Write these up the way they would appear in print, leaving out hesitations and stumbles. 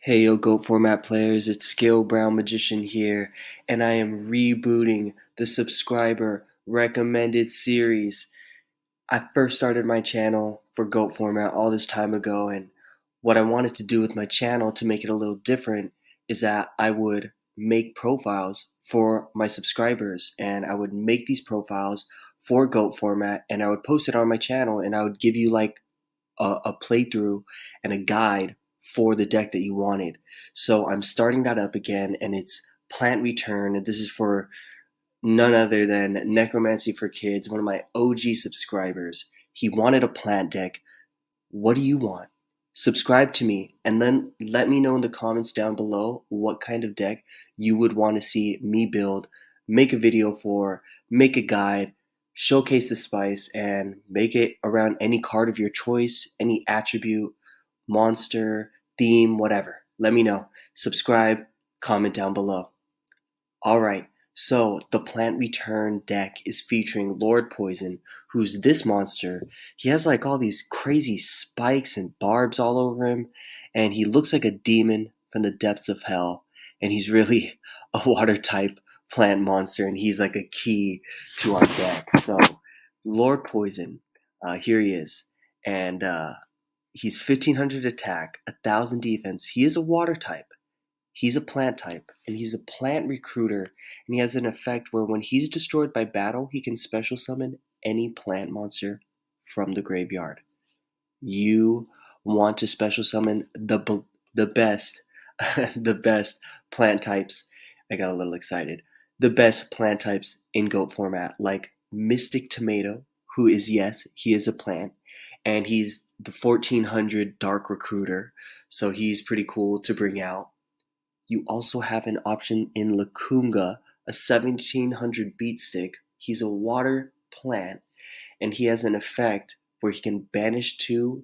Hey yo, GOAT format players, it's Skill Brown Magician here, and I am rebooting the subscriber recommended series. I first started my channel for GOAT format all this time ago, and what I wanted to do with my channel to make it a little different is that I would make profiles for my subscribers, and I would make these profiles for GOAT format, and I would post it on my channel, and I would give you like a playthrough and a guide for the deck that you wanted. So I'm starting that up again, and it's Plant Return. And this is for none other than Necromancy4kids, one of my OG subscribers. He wanted a plant deck. What do you want? Subscribe to me and then let me know in the comments down below what kind of deck you would want to see me build, make a video for, make a guide, showcase the spice, and make it around any card of your choice, any attribute, monster, theme, whatever. Let me know. Subscribe, comment down below. Alright, so the Plant Return deck is featuring Lord Poison, who's this monster. He has like all these crazy spikes and barbs all over him, and he looks like a demon from the depths of hell, and he's really a water type plant monster, and he's like a key to our deck. So, Lord Poison, here he is, and he's 1500 attack, 1000 defense. He is a water type. He's a plant type, and he's a plant recruiter, and he has an effect where when he's destroyed by battle, he can special summon any plant monster from the graveyard. You want to special summon the best, the best plant types. I got a little excited. The best plant types in GOAT format, like Mystic Tomato, who is, yes, he is a plant, and he's the 1400 Dark Recruiter, so he's pretty cool to bring out. You also have an option in Lacunga, a 1700 beat stick. He's a water plant, and he has an effect where he can banish 2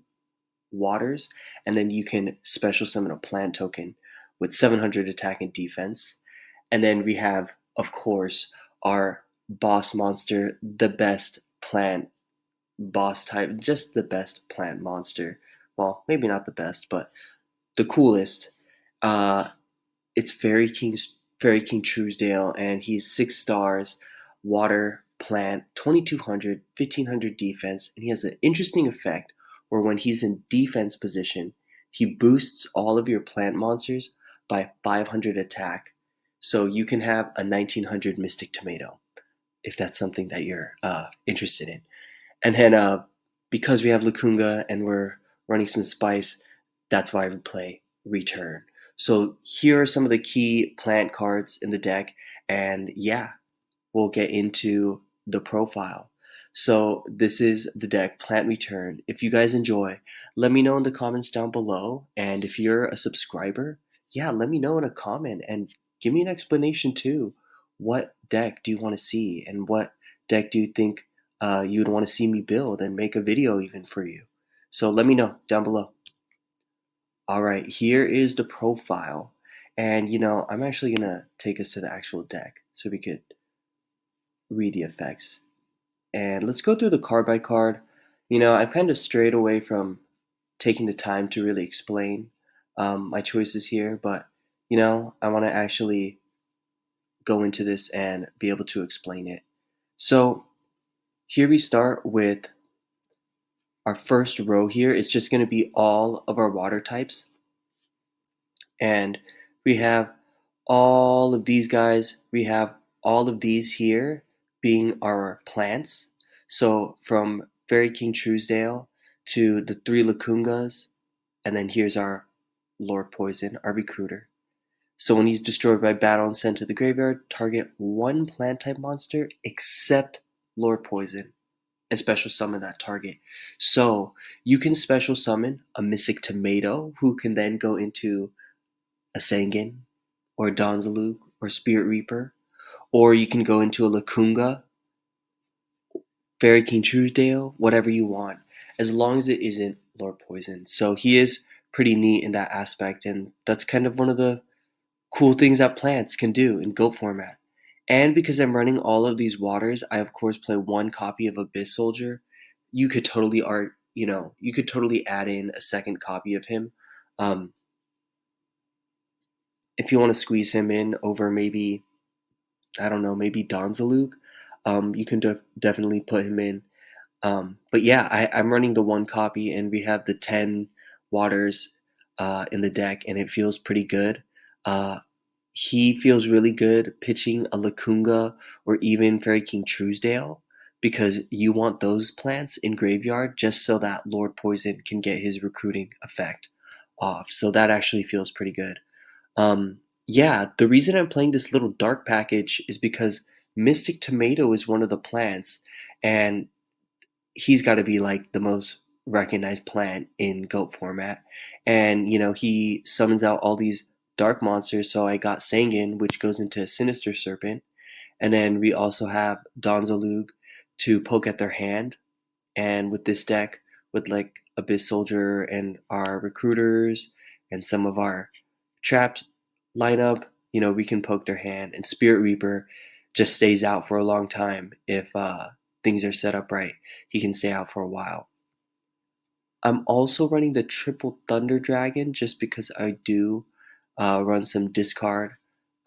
waters, and then you can special summon a plant token with 700 attack and defense. And then we have, of course, our boss monster, the best plant boss type, just the best plant monster. Well, maybe not the best, but the coolest. It's Fairy King Truesdale, and he's 6 stars, water, plant, 2200, 1500 defense, and he has an interesting effect where when he's in defense position, he boosts all of your plant monsters by 500 attack. So you can have a 1900 Mystic Tomato if that's something that you're interested in. And then because we have Lacunga and we're running some spice, that's why we play Return. So here are some of the key plant cards in the deck, and yeah, we'll get into the profile. So this is the deck, Plant Return. If you guys enjoy, let me know in the comments down below, and if you're a subscriber, yeah, let me know in a comment, and give me an explanation too. What deck do you want to see, and what deck do you think you would want to see me build and make a video even for you? So let me know down below. All right, here is the profile. And I'm actually going to take us to the actual deck so we could read the effects. And let's go through the card by card. I've kind of strayed away from taking the time to really explain my choices here, but I want to actually go into this and be able to explain it. So here we start with our first row here. It's just going to be all of our water types. And we have all of these guys. We have all of these here being our plants. So from Fairy King Truesdale to the 3 Lacungas, and then here's our Lord Poison, our recruiter. So when he's destroyed by battle and sent to the graveyard, target 1 plant type monster except Lord Poison and special summon that target. So you can special summon a Mystic Tomato, who can then go into a Sangan or a Donzaluk or Spirit Reaper, or you can go into a Lacunga, Fairy King Truesdale, whatever you want, as long as it isn't Lord Poison. So he is pretty neat in that aspect, and that's kind of one of the cool things that plants can do in GOAT format. And because I'm running all of these waters, I of course play 1 copy of Abyss Soldier. You could totally you could totally add in a second copy of him. if you want to squeeze him in over maybe, I don't know, maybe Donzalug, you can definitely put him in. But yeah, I'm running the one copy, and we have the 10 waters in the deck, and it feels pretty good. Uh, he feels really good pitching a Lacunga or even Fairy King Truesdale because you want those plants in graveyard just so that Lord Poison can get his recruiting effect off. So that actually feels pretty good. Yeah, the reason I'm playing this little dark package is because Mystic Tomato is one of the plants, and he's got to be like the most recognized plant in goat format. And he summons out all these dark monsters. So I got Sangan, which goes into Sinister Serpent, and then we also have Donzalug to poke at their hand. And with this deck, with like Abyss Soldier and our recruiters and some of our trapped lineup, we can poke their hand. And Spirit Reaper just stays out for a long time if things are set up right. He can stay out for a while. I'm also running the triple Thunder Dragon just because I do run some discard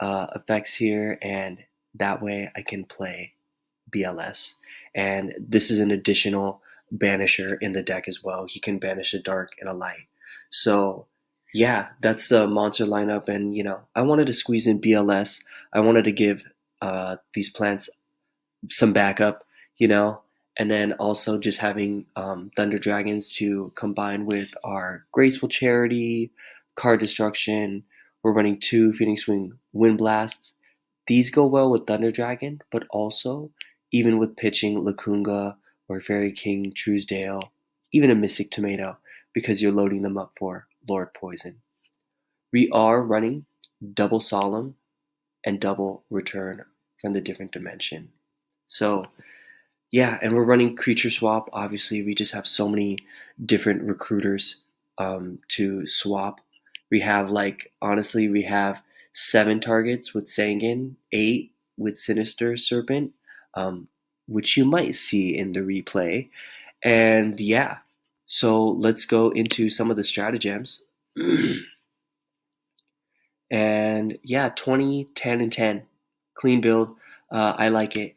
effects here, and that way I can play BLS. And this is an additional banisher in the deck as well. He can banish a dark and a light. So yeah, that's the monster lineup. And I wanted to squeeze in BLS. I wanted to give these plants some backup, you know, and then also just having Thunder Dragons to combine with our Graceful Charity, Card Destruction. We're running 2 Phoenix Wing Wind Blasts. These go well with Thunder Dragon, but also even with pitching Lacunga or Fairy King Truesdale, even a Mystic Tomato, because you're loading them up for Lord Poison. We are running double Solemn and double Return from the Different Dimension. So yeah, and we're running creature swap. Obviously, we just have so many different recruiters to swap. We have honestly, we have 7 targets with Sangan, 8 with Sinister Serpent, um, which you might see in the replay. And yeah, so let's go into some of the stratagems. And yeah, 20, 10, and 10. Clean build. I like it.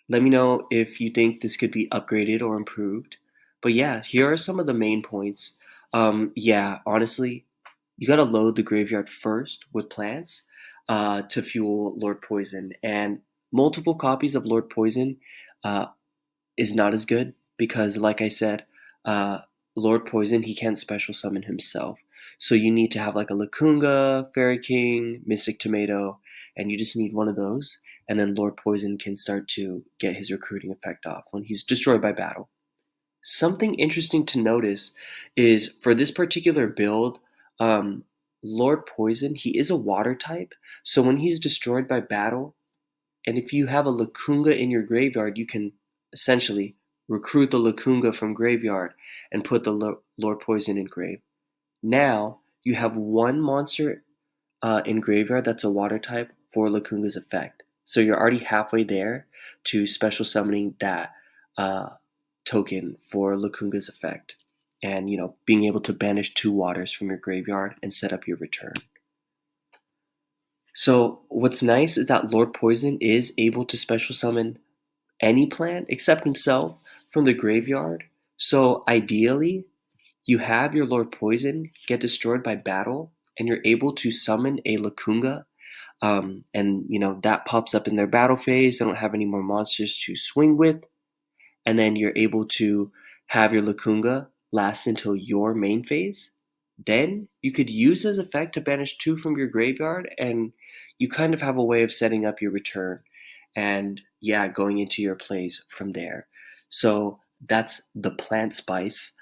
Let me know if you think this could be upgraded or improved. But yeah, here are some of the main points. Yeah, honestly, you gotta load the graveyard first with plants to fuel Lord Poison. And multiple copies of Lord Poison uh, is not as good because, like I said, uh, Lord Poison, he can't special summon himself. So you need to have like a Lacunga, Fairy King, Mystic Tomato, and you just need one of those. And then Lord Poison can start to get his recruiting effect off when he's destroyed by battle. Something interesting to notice is for this particular build, um, Lord Poison, he is a water type. So when he's destroyed by battle, and if you have a Lacunga in your graveyard, you can essentially recruit the Lacunga from graveyard and put the Lord Poison in grave. Now you have one monster in graveyard that's a water type for Lacunga's effect. So you're already halfway there to special summoning that uh, token for Lacunga's effect. And being able to banish 2 waters from your graveyard and set up your return. So what's nice is that Lord Poison is able to special summon any plant except himself from the graveyard. So ideally, you have your Lord Poison get destroyed by battle, and you're able to summon a Lacunga. And that pops up in their battle phase. They don't have any more monsters to swing with, and then you're able to have your Lacunga last until your main phase. Then you could use this effect to banish 2 from your graveyard, and you kind of have a way of setting up your return and yeah, going into your plays from there. So that's the plant spice,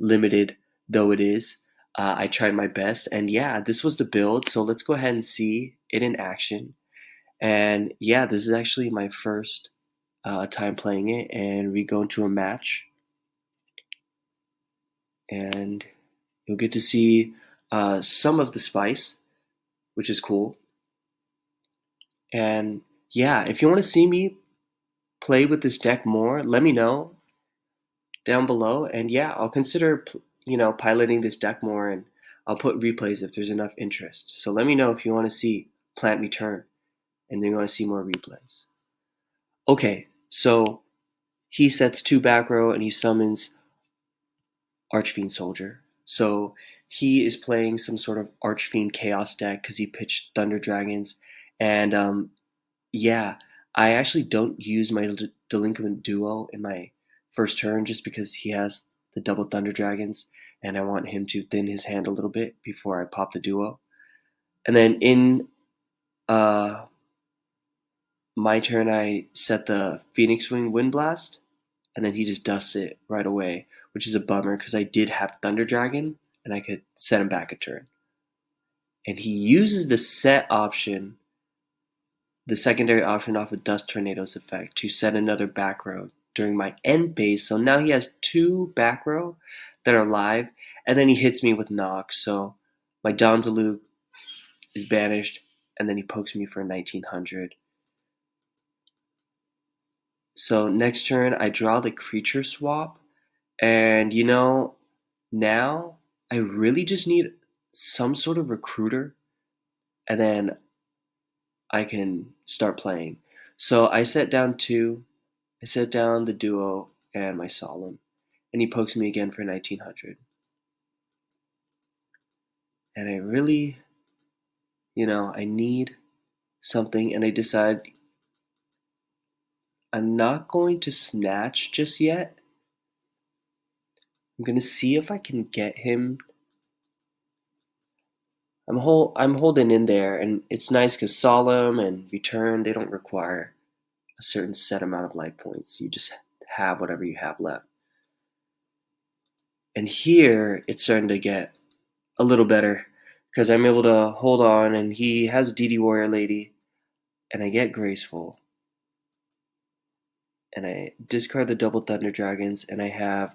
limited though it is. I tried my best, and yeah, this was the build. So let's go ahead and see it in action. And yeah, this is actually my first time playing it, and we go into a match, and you'll get to see some of the spice, which is cool. And yeah, if you want to see me play with this deck more, let me know down below. And yeah, I'll consider piloting this deck more and I'll put replays if there's enough interest. So let me know if you want to see Plant return and you want to see more replays. Okay, so he sets 2 back row and he summons Archfiend Soldier. So he is playing some sort of Archfiend Chaos deck because he pitched Thunder Dragons. And yeah, I actually don't use my Delinquent Duo in my first turn just because he has the double Thunder Dragons and I want him to thin his hand a little bit before I pop the Duo. And then in my turn, I set the Phoenix Wing Wind Blast, and then he just dusts it right away, which is a bummer because I did have Thunder Dragon, and I could set him back a turn. And he uses the set option, the secondary option off of Dust Tornado's effect, to set another back row during my end phase. So now he has 2 back row that are live, and then he hits me with Nox. So my Donzaluk is banished, and then he pokes me for 1900. So next turn, I draw the creature swap, and now I really just need some sort of recruiter, and then I can start playing. So I set down 2, I set down the Duo and my Solemn, and he pokes me again for 1900. And I really, I need something, and I decide I'm not going to snatch just yet. I'm going to see if I can get him. I'm holding in there, and it's nice because Solemn and Return, they don't require a certain set amount of life points. You just have whatever you have left. And here, it's starting to get a little better because I'm able to hold on, and he has DD Warrior Lady, and I get Graceful. And I discard the double Thunder Dragons, and I have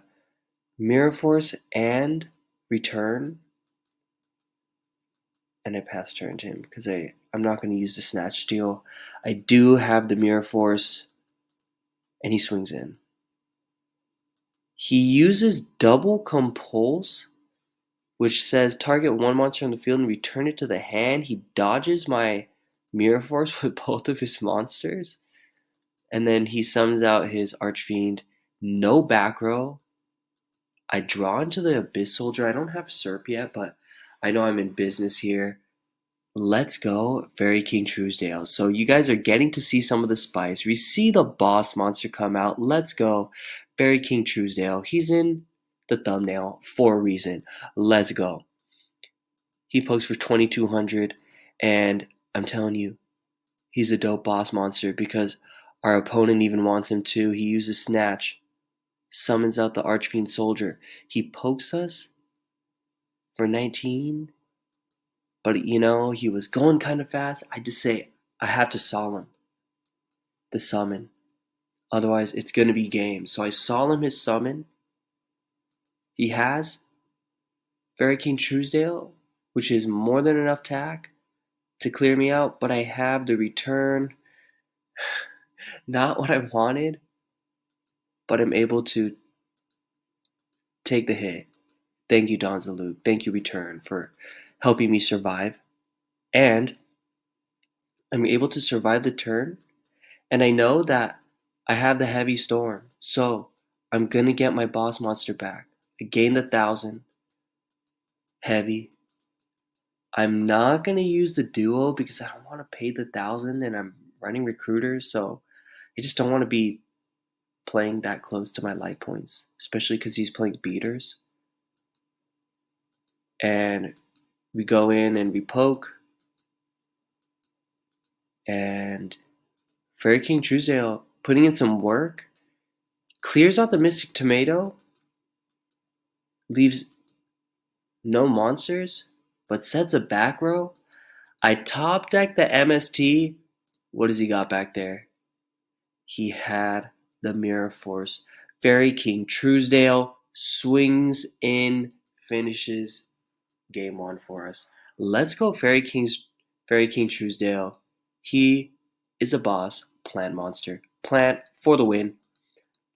Mirror Force and Return, and I pass turn to him because I'm not going to use the Snatch Steal. I do have the Mirror Force, and he swings in. He uses double Compulse, which says target 1 monster on the field and return it to the hand. He dodges my Mirror Force with both of his monsters, and then he summons out his Archfiend. No back row. I draw into the Abyss Soldier. I don't have Serp yet, but I know I'm in business here. Let's go, Fairy King Truesdale. So you guys are getting to see some of the spice. We see the boss monster come out. Let's go, Fairy King Truesdale. He's in the thumbnail for a reason. Let's go. He pokes for 2200, and I'm telling you, he's a dope boss monster because our opponent even wants him to. He uses Snatch, summons out the Archfiend Soldier. He pokes us for 19, but he was going kind of fast. I just say, I have to Solemn the summon. Otherwise, it's going to be game. So I Solemn his summon. He has Fairy King Truesdale, which is more than enough tack to clear me out, but I have the Return. Not what I wanted, but I'm able to take the hit. Thank you, Donzaluk. Thank you, Return, for helping me survive. And I'm able to survive the turn, and I know that I have the Heavy Storm, so I'm going to get my boss monster back. I gained 1,000. Heavy. I'm not going to use the Duo because I don't want to pay the 1,000, and I'm running Recruiters, so I just don't want to be playing that close to my life points, especially because he's playing Beaters. And we go in and we poke, and Fairy King Truesdale putting in some work, clears out the Mystic Tomato, leaves no monsters, but sets a back row. I top deck the MST. What does he got back there? He had the Mirror Force. Fairy King Truesdale swings in, finishes game 1 for us. Let's go, Fairy King Truesdale. He is a boss plant monster. Plant for the win.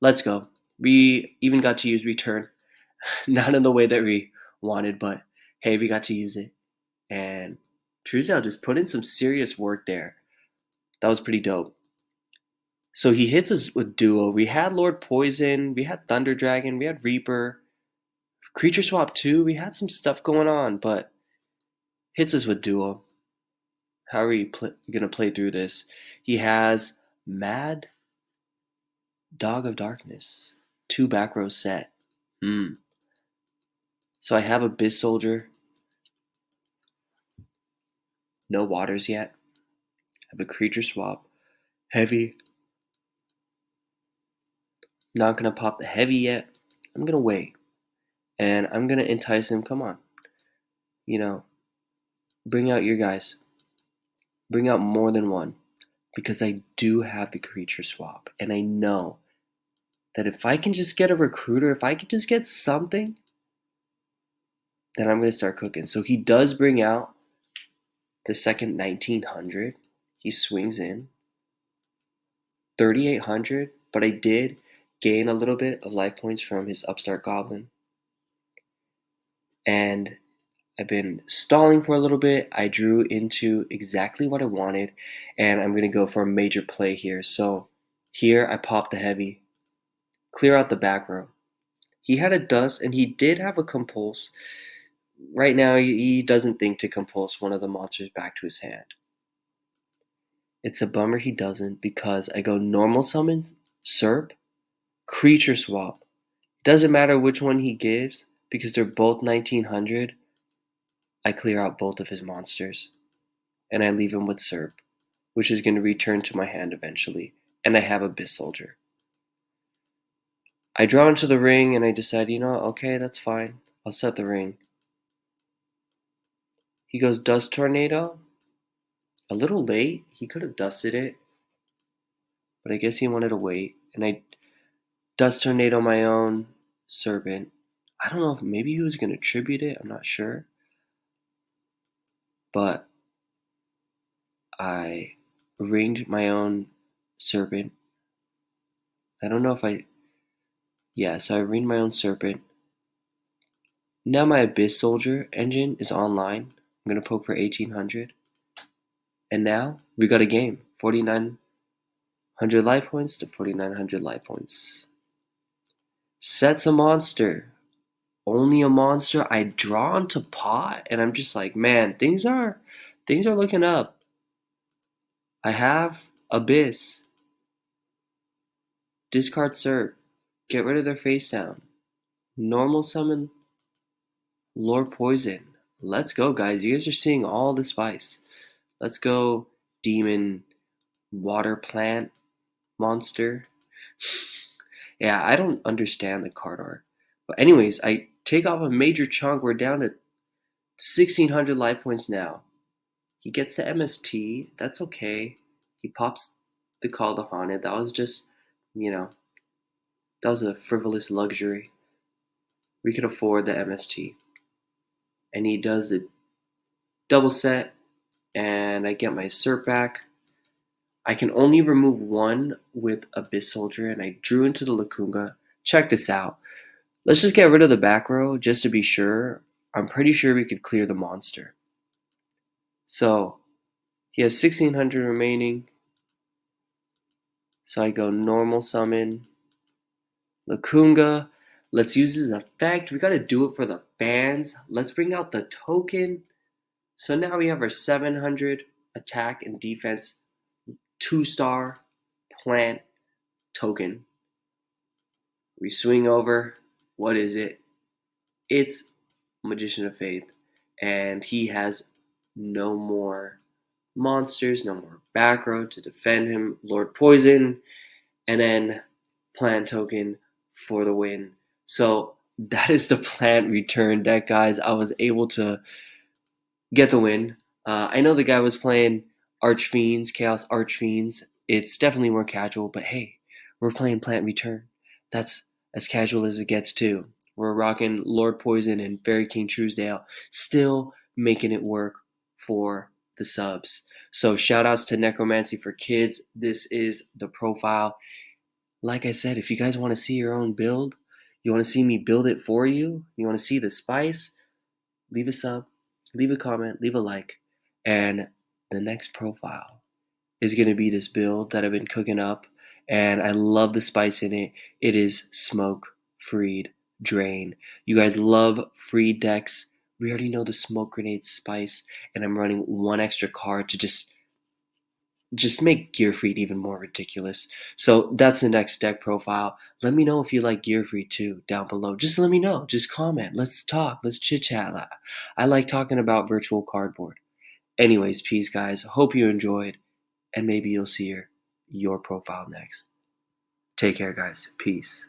Let's go. We even got to use Return. Not in the way that we wanted, but hey, we got to use it. And Truesdale just put in some serious work there. That was pretty dope. So he hits us with duo. We had Lord Poison, we had Thunder Dragon, we had Reaper, Creature Swap 2. We had some stuff going on, but hits us with duo. How are you gonna play through this? He has Mad Dog of Darkness, 2 back row set. So I have Abyss Soldier. No waters yet. I have a creature swap. Heavy. Not gonna pop the heavy yet. I'm gonna wait. And I'm gonna entice him. Come on. Bring out your guys. Bring out more than one. Because I do have the creature swap. And I know that if I can just get a recruiter, if I can just get something, then I'm gonna start cooking. So he does bring out the second 1900. He swings in 3800, but I did gain a little bit of life points from his upstart goblin. And I've been stalling for a little bit. I drew into exactly what I wanted, and I'm going to go for a major play here. So here I pop the heavy, clear out the back row. He had a dust, and he did have a compulse. Right now, he doesn't think to compulse one of the monsters back to his hand. It's a bummer he doesn't, because I go normal summons, Serp, creature swap. Doesn't matter which one he gives, because they're both 1900. I clear out both of his monsters, and I leave him with Serp, which is going to return to my hand eventually, and I have Abyss Soldier. I draw into the ring, and I decide, okay, that's fine. I'll set the ring. He goes Dust Tornado. A little late. He could have dusted it, but I guess he wanted to wait, and I Dust Tornado my own Serpent. I don't know if maybe he was going to tribute it. I'm not sure. But I ringed my own Serpent. I don't know if so I ringed my own Serpent. Now my Abyss Soldier engine is online. I'm going to poke for 1800. And now we got a game. 4900 life points to 4900 life points. Sets a monster. Only a monster. I draw into pot, and I'm just like, man, things are looking up. I have Abyss. Discard Serp. Get rid of their face down. Normal summon Lord Poison. Let's go, guys. You guys are seeing all the spice. Let's go, Demon Water Plant Monster. Yeah, I don't understand the card art. But anyways, I take off a major chunk. We're down to 1600 life points now. He gets to MST. That's okay. He pops the Call to Haunted. That was just, that was a frivolous luxury. We could afford the MST. And he does the double set, and I get my Serp back. I can only remove one with Abyss Soldier, and I drew into the Lacunga. Check this out. Let's just get rid of the back row just to be sure. I'm pretty sure we could clear the monster. So he has 1600 remaining. So I go normal summon Lacunga. Let's use his effect. We got to do it for the fans. Let's bring out the token. So now we have our 700 attack and defense 2-star plant token. We swing over. What is it? It's Magician of Faith. And he has no more monsters, no more back row to defend him. Lord Poison. And then plant token for the win. So that is the plant return deck, guys. I was able to get the win. I know the guy was playing Archfiends, Chaos Archfiends. It's definitely more casual, but hey, we're playing Plant Return. That's as casual as it gets too. We're rocking Lord Poison and Fairy King Truesdale, still making it work for the subs. So shout outs to Necromancy4kids. This is the profile. Like I said, if you guys want to see your own build, you want to see me build it for you, you want to see the spice, leave a sub, leave a comment, leave a like, and the next profile is going to be this build that I've been cooking up, and I love the spice in it. It is smoke, freed, drain. You guys love free decks. We already know the smoke grenade spice, and I'm running one extra card to just make Gearfried even more ridiculous. So that's the next deck profile. Let me know if you like Gearfried too down below. Just let me know. Just comment. Let's talk. Let's chit chat. I like talking about virtual cardboard. Anyways, peace, guys. Hope you enjoyed, and maybe you'll see your profile next. Take care, guys. Peace.